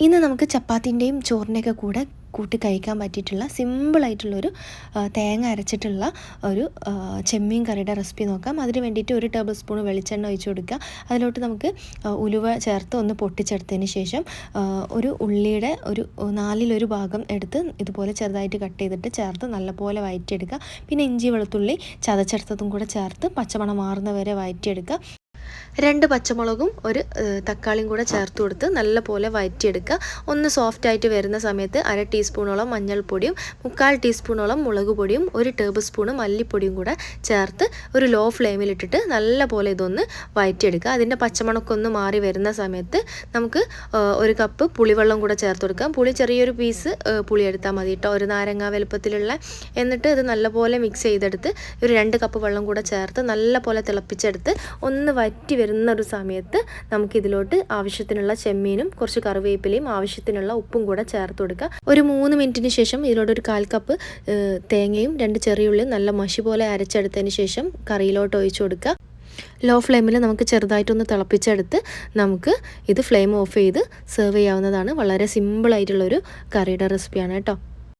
ഇന്ന് നമുക്ക് ചപ്പാത്തിൻ്റെയും ചോറിൻ്റെയൊക്കെ കൂടെ കൂട്ടി കഴിക്കാൻ പറ്റിയിട്ടുള്ള സിമ്പിളായിട്ടുള്ളൊരു തേങ്ങ അരച്ചിട്ടുള്ള ഒരു ചെമ്മീൻ കറിയുടെ റെസിപ്പി നോക്കാം. അതിന് വേണ്ടിയിട്ട് 1 ടേബിൾ സ്പൂൺ വെളിച്ചെണ്ണ ഒഴിച്ച് കൊടുക്കുക. അതിലോട്ട് നമുക്ക് ഉലുവ ചേർത്ത് ഒന്ന് പൊട്ടിച്ചെടുത്തതിന് ശേഷം ഒരു ഉള്ളിയുടെ ഒരു 4/1 ഭാഗം എടുത്ത് ഇതുപോലെ ചെറുതായിട്ട് കട്ട് ചെയ്തിട്ട് ചേർത്ത് നല്ലപോലെ വഴറ്റിയെടുക്കുക. പിന്നെ ഇഞ്ചി വെളുത്തുള്ളി ചതച്ചെടുത്തതും കൂടെ ചേർത്ത് പച്ചമണം മാറുന്ന വരെ വഴറ്റിയെടുക്കുക. 2 പച്ചമുളകും ഒരു തക്കാളിയും കൂടെ ചേർത്ത് കൊടുത്ത് നല്ലപോലെ വഴറ്റിയെടുക്കുക. ഒന്ന് സോഫ്റ്റ് ആയിട്ട് വരുന്ന സമയത്ത് 1/2 ടീസ്പൂണോളം മഞ്ഞൾപ്പൊടിയും 1/4 ടീസ്പൂണോളം മുളക് പൊടിയും 1 ടേബിൾ സ്പൂൺ മല്ലിപ്പൊടിയും കൂടെ ചേർത്ത് ഒരു ലോ ഫ്ലെയിമിലിട്ടിട്ട് നല്ലപോലെ ഇതൊന്ന് വഴറ്റിയെടുക്കുക. അതിൻ്റെ പച്ചമണമൊക്കെ ഒന്ന് മാറി വരുന്ന സമയത്ത് നമുക്ക് 1 കപ്പ് പുളിവെള്ളം കൂടെ ചേർത്ത് കൊടുക്കാം. പുളി ചെറിയൊരു പീസ് പുളി എടുത്താൽ മതി കേട്ടോ, ഒരു നാരങ്ങ വലുപ്പത്തിലുള്ള. എന്നിട്ട് ഇത് നല്ലപോലെ മിക്സ് ചെയ്തെടുത്ത് ഒരു 2 കപ്പ് വെള്ളം കൂടെ ചേർത്ത് നല്ലപോലെ തിളപ്പിച്ചെടുത്ത് ഒന്ന് വറ്റി വരുന്ന ഒരു സമയത്ത് നമുക്കിതിലോട്ട് ആവശ്യത്തിനുള്ള ചെമ്മീനും കുറച്ച് കറിവേപ്പിലയും ആവശ്യത്തിനുള്ള ഉപ്പും കൂടെ ചേർത്ത് കൊടുക്കുക. ഒരു 3 മിനിറ്റിന് ശേഷം ഇതിലോട്ട് ഒരു 1/4 കപ്പ് തേങ്ങയും 2 ചെറിയ ഉള്ളിയും നല്ല മഷി പോലെ അരച്ചെടുത്തതിന് ശേഷം കറിയിലോട്ട് ഒഴിച്ചു കൊടുക്കുക. ലോ ഫ്ലെയിമിൽ നമുക്ക് ചെറുതായിട്ടൊന്ന് തിളപ്പിച്ചെടുത്ത് നമുക്ക് ഇത് ഫ്ലെയിം ഓഫ് ചെയ്ത് സെർവ് ചെയ്യാവുന്നതാണ്. വളരെ സിമ്പിളായിട്ടുള്ളൊരു കറിയുടെ റെസിപ്പിയാണ് കേട്ടോ.